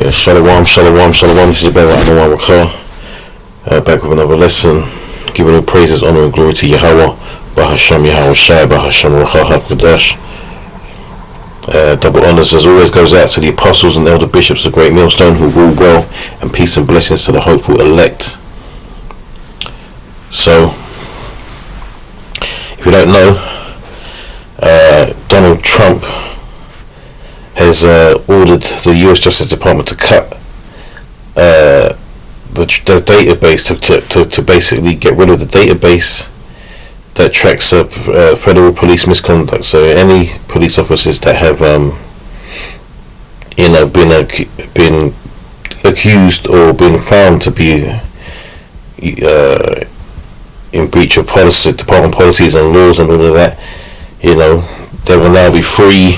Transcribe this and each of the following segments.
Yeah, shalom, shalom, shalom. This is Brother Anwar Rakha, back with another lesson, giving all praises, honor, and glory to Yahweh, Bahasham Yahweh Shai, Bahasham Rakha HaKadosh. Double honors as always goes out to the apostles and elder bishops of Great Millstone who rule well, and peace and blessings to the hopeful elect. So, if you don't know, Donald Trump has ordered the US Justice Department to cut the database to basically get rid of the database that tracks federal police misconduct. So any police officers that have been accused or been found to be in breach of policy, department policies and laws and all of that, they will now be free,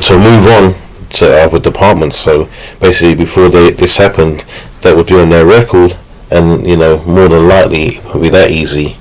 to move on to other departments. So basically, before this happened, that would be on their record, and more than likely it would be that easy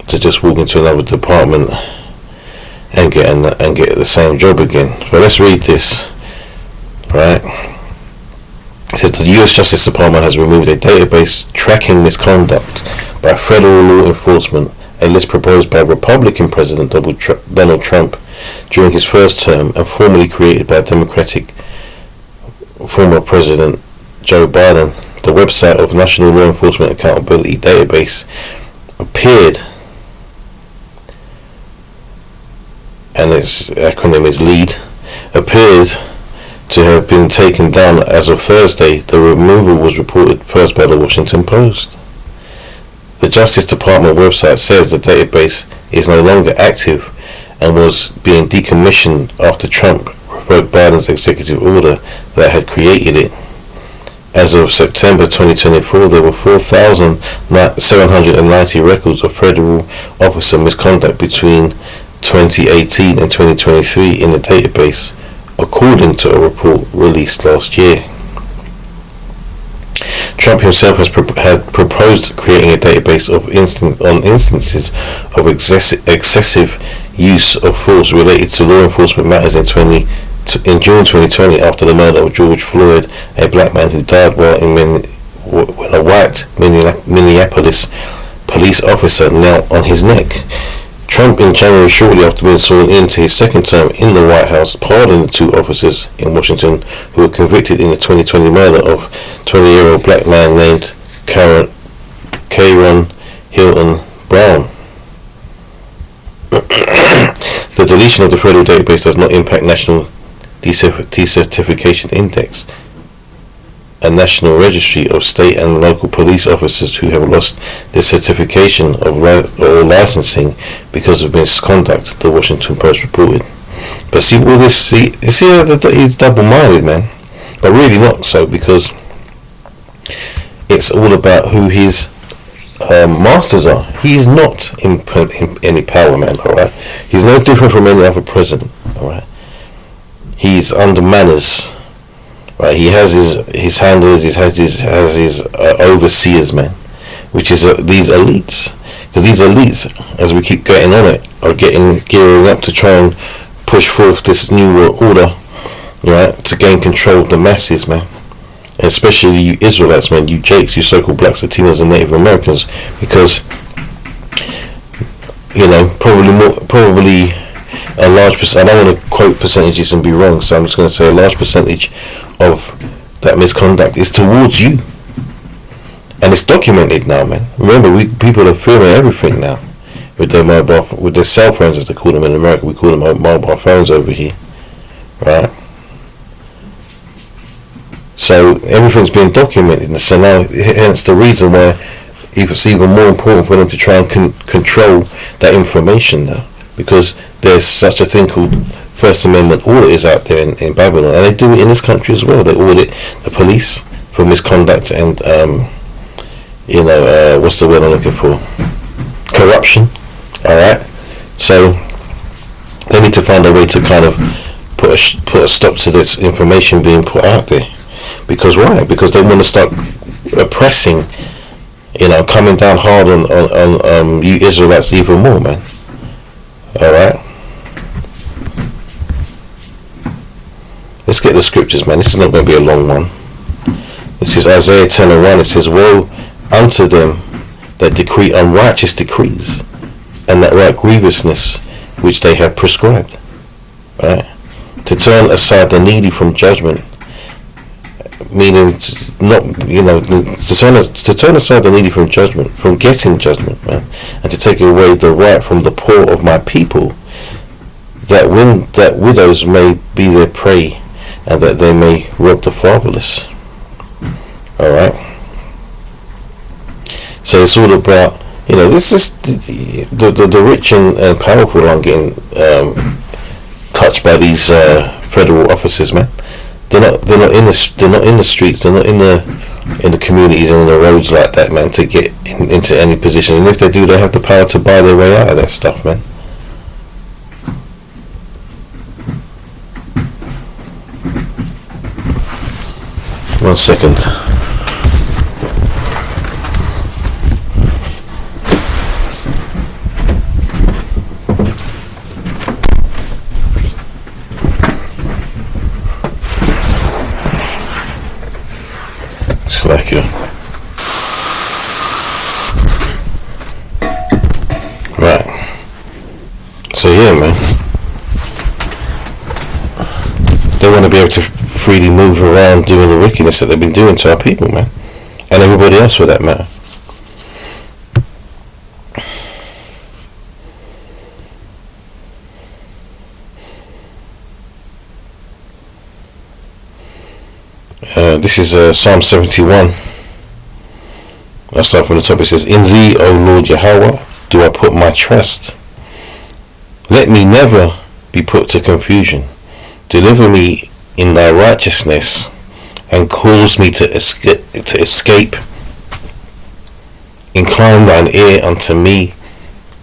to just walk into another department and get the same job again. But let's read this. Right? It says the U.S. Justice Department has removed a database tracking misconduct by federal law enforcement, a list proposed by Republican President Donald Trump during his first term and formally created by Democratic former President Joe Biden. The website of National Law Enforcement Accountability Database appeared, and its acronym is LEAD, appeared to have been taken down as of Thursday. The removal was reported first by the Washington Post. The Justice Department website says the database is no longer active and was being decommissioned after Trump revoked Biden's executive order that had created it. As of September 2024, there were 4,790 records of federal officer misconduct between 2018 and 2023 in the database, according to a report released last year. Trump himself had proposed creating a database of instances of excessive use of force related to law enforcement matters in June 2020 after the murder of George Floyd, a black man who died while when a white Minneapolis police officer knelt on his neck. Trump in January, shortly after being sworn into his second term in the White House, pardoned the two officers in Washington who were convicted in the 2020 murder of 20-year-old black man named Kayron Hilton Brown. The deletion of the federal database does not impact National Decertification Index, a national registry of state and local police officers who have lost their certification or licensing because of misconduct, the Washington Post reported. But see that he's double-minded, man. But really not so, because it's all about who his masters are. He's not in any power, man, alright? He's no different from any other president, alright? He's under manners. Right, he has his handlers, he has his overseers, man, which is these elites. Because these elites, as we keep getting on it, are gearing up to try and push forth this new order, right, to gain control of the masses, man. And especially you Israelites, man, you Jakes, you so-called blacks, Latinos, and Native Americans, because probably a large percent. I don't want to quote percentages and be wrong, so I'm just going to say a large percentage of that misconduct is towards you, and it's documented now, man. Remember, people are filming everything now with their cell phones, as they call them in America. We call them mobile phones over here, right? So everything's being documented, and so now, hence the reason why it's even more important for them to try and control that information now, because there's such a thing called First Amendment auditors out there in Babylon, and they do it in this country as well. They audit the police for misconduct and what's the word I'm looking for? Corruption. All right. So they need to find a way to kind of put a stop to this information being put out there. Because why? Because they want to start oppressing, coming down hard on you Israelites even more, man. All right. Let's get the scriptures, man. This is not going to be a long one. This is Isaiah 10:1. It says, "Woe unto them that decree unrighteous decrees, and that write grievousness which they have prescribed." Right? To turn aside the needy from judgment, meaning not, to turn aside the needy from judgment, from getting judgment, man, and to take away the right from the poor of my people, that widows may be their prey, and that they may rob the fatherless. All right. So it's all about, this is the rich and powerful aren't getting touched by these federal officers, man. They're not in the streets. They're not in the communities and in the roads like that, man, to get into any positions. And if they do, they have the power to buy their way out of that stuff, man. One second. Like you. Right. So yeah, man. They want to be able to freely move around doing the wickedness that they've been doing to our people, man. And everybody else for that matter. This is Psalm 71. I'll start from the top. It says, "In thee, O Lord Yahweh, do I put my trust. Let me never be put to confusion. Deliver me in thy righteousness, and cause me to escape. Incline thine ear unto me,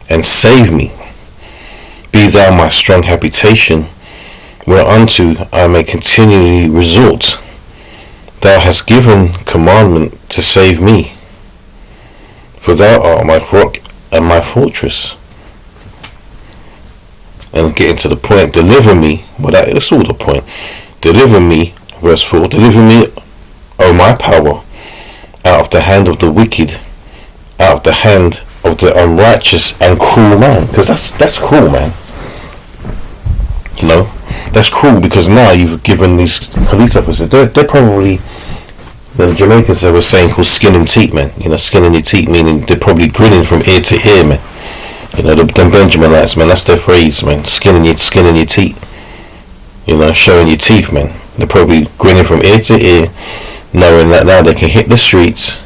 and save me. Be thou my strong habitation, whereunto I may continually resort. Thou hast given commandment to save me, for thou art my rock and my fortress." And getting to the point, deliver me. Well, that's all the point. Deliver me, verse 4. Deliver me, O my power, out of the hand of the wicked, out of the hand of the unrighteous and cruel man. Because that's cruel, man. That's cruel, because now you've given these police officers, they're probably, the Jamaicans have a saying called skinning teeth, man. Skinning your teeth, meaning they're probably grinning from ear to ear, man. Them Benjaminites, man, that's their phrase, man. Skinning your teeth. Showing your teeth, man. They're probably grinning from ear to ear, knowing that now they can hit the streets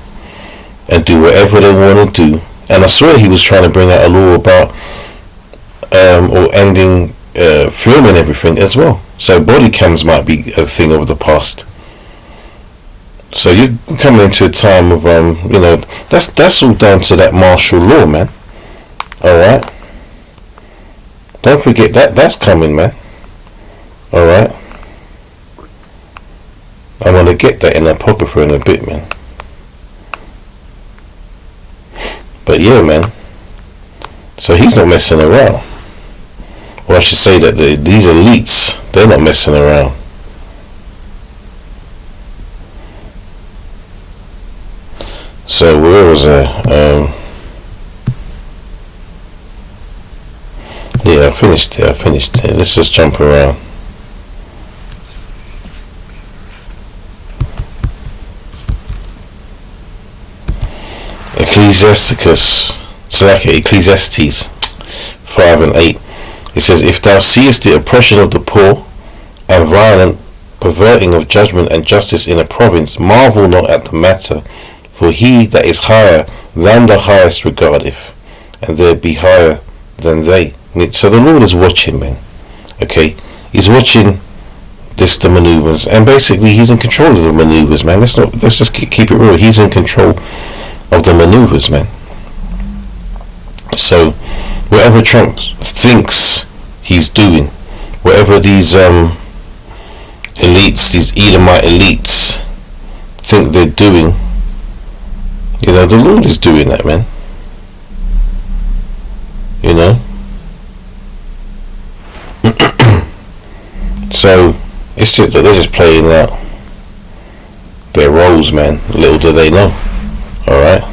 and do whatever they want to do. And I swear he was trying to bring out a law about or ending filming everything as well. So body cams might be a thing of the past. So you're coming into a time of that's all down to that martial law, man. Alright? Don't forget that's coming, man. Alright? I'm gonna get that in Apocrypha in a bit, man. But yeah, man. So he's not messing around. Or I should say that these elites, they're not messing around. So where was I? Yeah, I finished it. Let's just jump around. Ecclesiastes 5 and 8. It says, "If thou seest the oppression of the poor, and violent perverting of judgment and justice in a province, marvel not at the matter, for he that is higher than the highest regardeth, and there be higher than they." So the Lord is watching, man. Okay, he's watching the maneuvers, and basically he's in control of the maneuvers, man. Let's just keep it real. He's in control of the maneuvers, man. So whatever Trump thinks he's doing, whatever these elites, these Edomite elites think they're doing, the Lord is doing that, man. So It's just that they're just playing out their roles, man. Little do they know. Alright?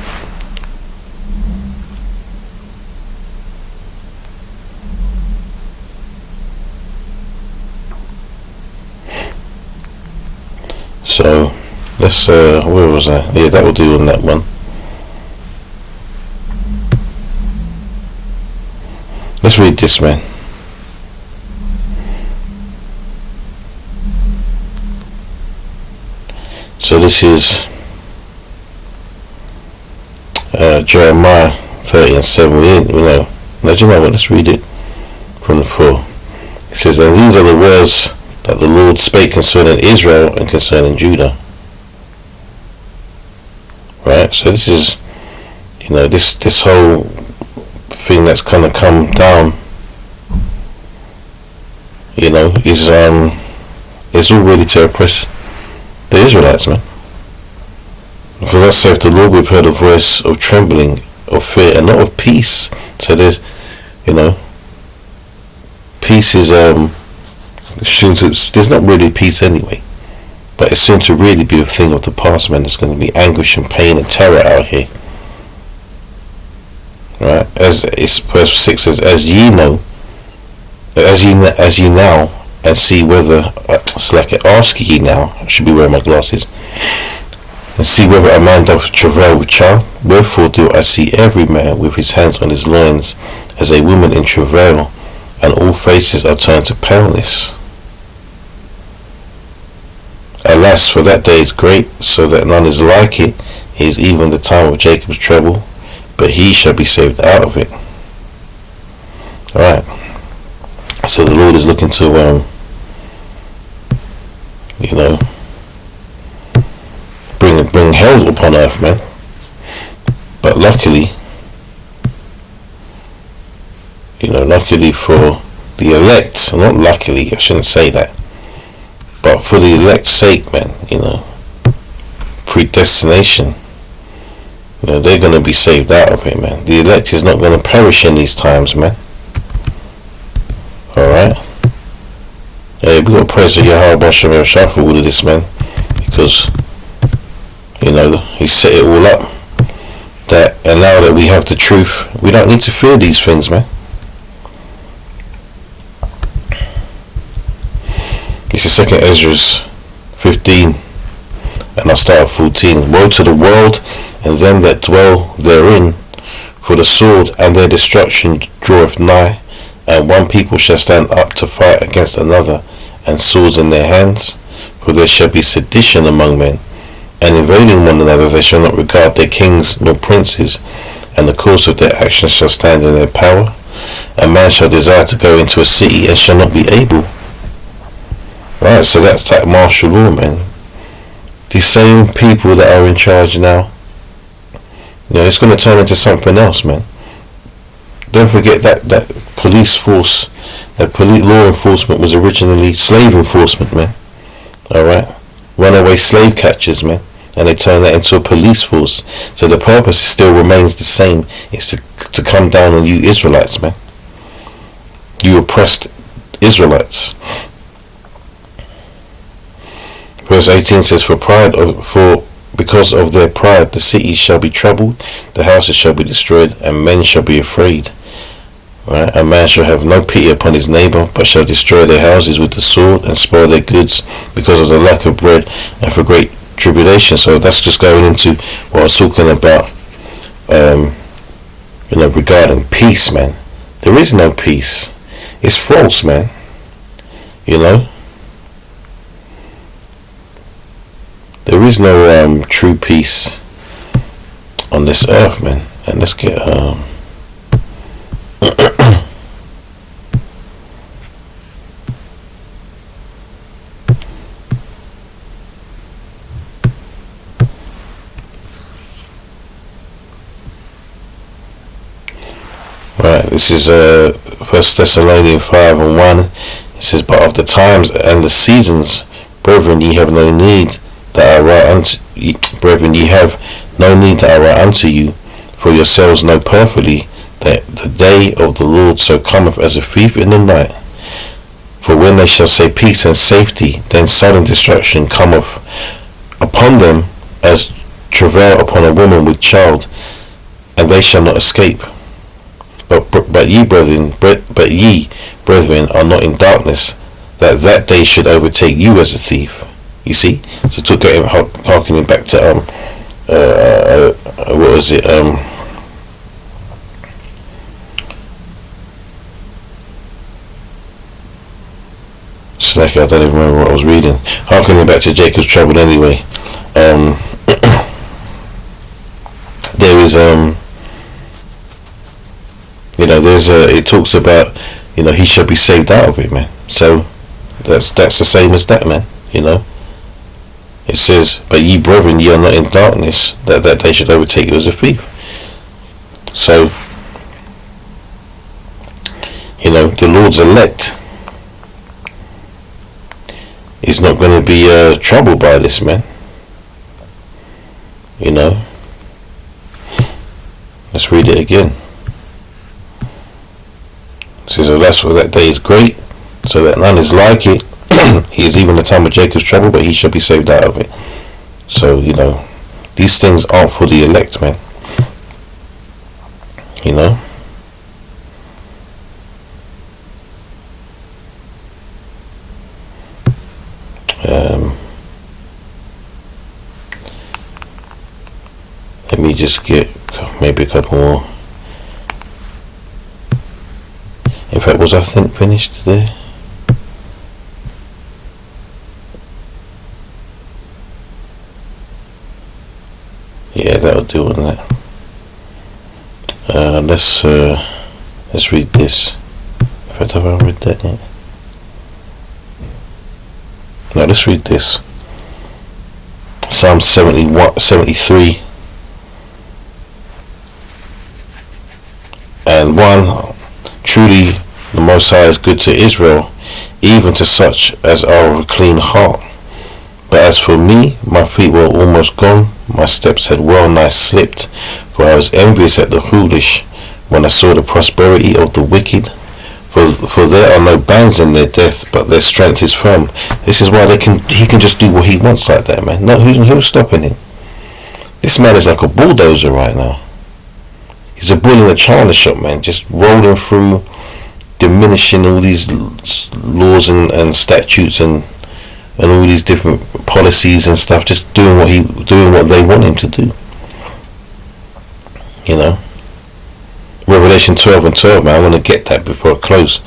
So, let's, where was I? Yeah, that will do on that one. Let's read this, man. So this is Jeremiah 30:7. We know. Now, do you know what? Let's read it from the 4. It says, "And these are the words that the Lord spake concerning Israel and concerning Judah." Right? So this is, this whole thing that's kind of come down, is all ready to oppress the Israelites, man. For thus saith the Lord, we've heard a voice of trembling, of fear, and not of peace. So there's, peace is, there's not really peace anyway. But it's soon to really be a thing of the past, man. There's going to be anguish and pain and terror out here. Right? As it's verse 6 says, as ye know, as ye now, and see whether, ask ye now, I should be wearing my glasses, and see whether a man doth travail with child. Wherefore do I see every man with his hands on his loins, as a woman in travail, and all faces are turned to paleness. Alas, for that day is great, so that none is like it. It is even the time of Jacob's trouble, but he shall be saved out of it. Alright. So the Lord is looking to, bring hell upon earth, man. But luckily, luckily for the elect, not luckily, I shouldn't say that, but for the elect's sake, man, predestination, they're going to be saved out of it, man. The elect is not going to perish in these times, man. Alright? Yeah, we got to praise the Yahweh Shem Yahshua for all of this, man, because he set it all up, and now that we have the truth, we don't need to fear these things, man. This is 2 Ezra 15, and I'll start at 14. Woe to the world and them that dwell therein, for the sword and their destruction draweth nigh, and one people shall stand up to fight against another, and swords in their hands. For there shall be sedition among men, and invading one another they shall not regard their kings nor princes, and the course of their actions shall stand in their power. A man shall desire to go into a city and shall not be able. Right, so that's that martial law, man. These same people that are in charge now, it's going to turn into something else, man. Don't forget that police force, that law enforcement was originally slave enforcement, man. Alright? Runaway slave catchers, man. And they turn that into a police force. So the purpose still remains the same. It's to come down on you Israelites, man. You oppressed Israelites. Verse 18 says, because of their pride the cities shall be troubled, the houses shall be destroyed, and men shall be afraid. Right? A man shall have no pity upon his neighbor, but shall destroy their houses with the sword, and spoil their goods because of the lack of bread, and for great tribulation. So that's just going into what I was talking about, regarding peace, man. There is no peace. It's false, man. There is no true peace on this earth, man. And let's get right, this is 1 Thessalonians 5:1. It says, but of the times and the seasons, brethren, ye have no need that I write unto you, brethren, ye have no need that I write unto you, for yourselves know perfectly that the day of the Lord so cometh as a thief in the night. For when they shall say peace and safety, then sudden destruction cometh upon them as travail upon a woman with child, and they shall not escape. But ye brethren are not in darkness, that day should overtake you as a thief. You see, so took him harkening back to what was it? Slack, I don't even remember what I was reading. Harkening back to Jacob's trouble anyway. There is it talks about, he shall be saved out of it, man. So that's the same as that, man. It says, but ye brethren, ye are not in darkness, that they should overtake you as a thief. So the Lord's elect is not going to be troubled by this, man. Let's read it again. It says, alas, for that day is great, so that none is like it. He is even the time of Jacob's trouble, but he shall be saved out of it. So, these things aren't for the elect, man. Let me just get maybe a couple more. In fact, was I finished there? Yeah, that'll do on that. Let's read this. In fact, have I read that yet? No, let's read this. Psalm 73 and 1. Truly the Most High is good to Israel, even to such as are of a clean heart. But as for me, my feet were almost gone, my steps had well nigh slipped, for I was envious at the foolish, when I saw the prosperity of the wicked. For there are no bands in their death, but their strength is firm. This is why he can just do what he wants like that, man. No, who's stopping him? This man is like a bulldozer right now. He's a bull in a china shop, man, just rolling through, diminishing all these laws and statutes and all these different policies and stuff, just doing what they want him to do. Revelation 12 and 12, man, I want to get that before I close.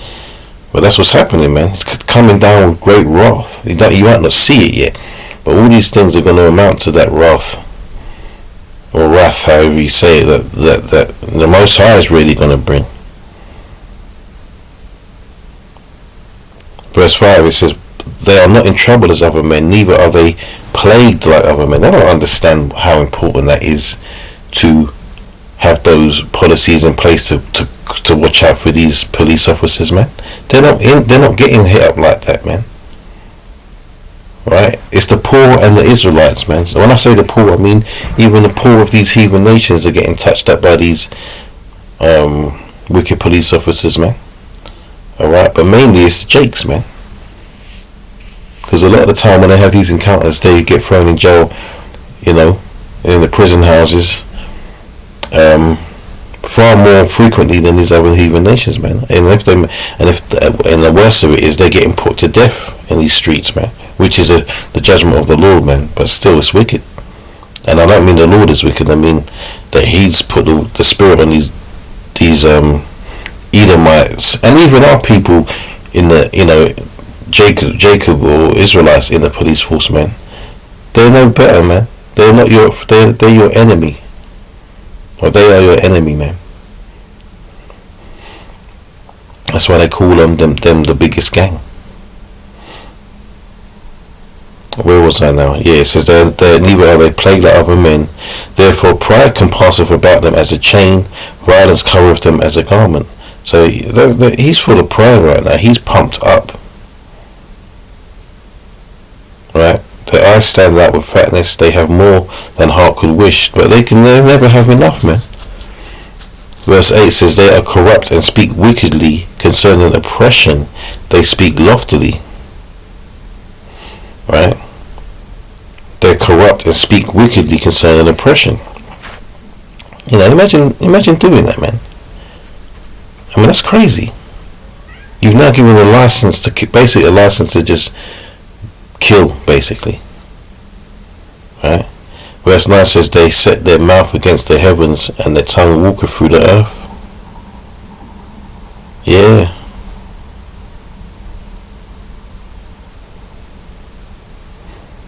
But that's what's happening, man. It's coming down with great wrath. You might not see it yet, but all these things are going to amount to that wrath. Or wrath, however you say it, that the Most High is really going to bring. Verse 5, it says, they are not in trouble as other men, neither are they plagued like other men. They don't understand how important that is to have those policies in place to watch out for these police officers, man. They're not getting hit up like that, man. Right? It's the poor and the Israelites, man. So when I say the poor, I mean even the poor of these heathen nations are getting touched up by these wicked police officers, man. Alright, but mainly it's the Jakes, man. Because a lot of the time when they have these encounters, they get thrown in jail, in the prison houses, far more frequently than these other heathen nations, man. And the worst of it is they're getting put to death in these streets, man, which is the judgment of the Lord, man. But still, it's wicked. And I don't mean the Lord is wicked. I mean that He's put the spirit on these Edomites and even our people in the Jacob or Israelites in the police force, man. They're no better, man. They're not they're your enemy. Or they are your enemy, man. That's why they call them the biggest gang. Where was I now? Yeah, it says they're neither are they plagued like other men. Therefore pride compasseth about them as a chain, violence covereth them as a garment. So he's full of pride right now. He's pumped up. Right? Their eyes stand out with fatness. They have more than heart could wish, but they never have enough, man. Verse 8 says, they are corrupt and speak wickedly, concerning oppression, they speak loftily. Right? They're corrupt and speak wickedly concerning oppression. You know, imagine doing that, man. I mean, that's crazy. You've now given a license to, basically a license to just kill, basically. Right? Verse 9 says, they set their mouth against the heavens, and their tongue walketh through the earth. Yeah.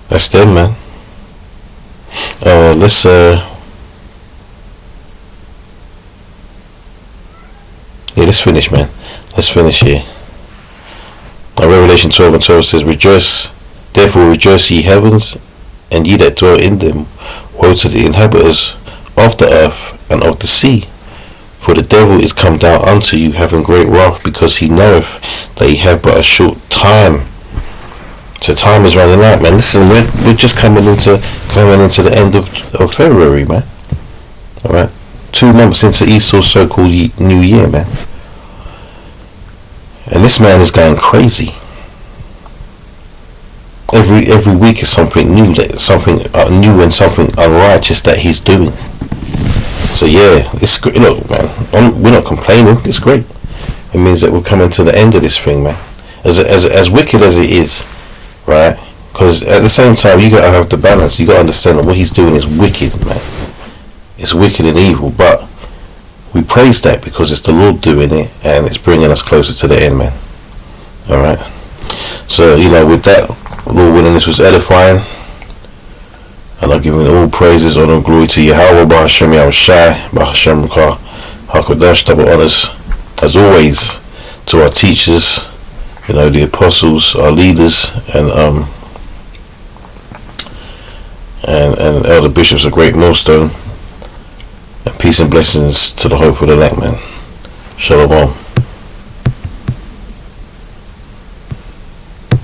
That's them, man. Let's finish, man. Let's finish here. Now, Revelation 12:12 says, Rejoice, therefore rejoice ye heavens, and ye that dwell in them. Woe to the inhabitants of the earth and of the sea. For the devil is come down unto you, having great wrath, because he knoweth that he have but a short time. So time is running out, man. Listen, we're just coming into the end of February, man. All right, 2 months into Esau's so-called New Year, man. And this man is going crazy. Every week is something new, something new and something unrighteous that he's doing. So yeah, it's great. Look, man, we're not complaining. It's great. It means that we're coming to the end of this thing, man. As wicked as it is, right? Because at the same time, you gotta have the balance. You gotta understand that what he's doing is wicked, man. It's wicked and evil, but we praise that because it's the Lord doing it, and it's bringing us closer to the end, man. All right. So you know, with that, Lord willing, this was edifying, and I'm giving all praises, honor, and glory to Yahweh, Bahashem Yahushai, Bahashem Rakah, HaKadosh, double honors, as always, to our teachers, you know, the apostles, our leaders, and elder bishops of Great Millstone, and peace and blessings to the hope of the elect, man. Shalom.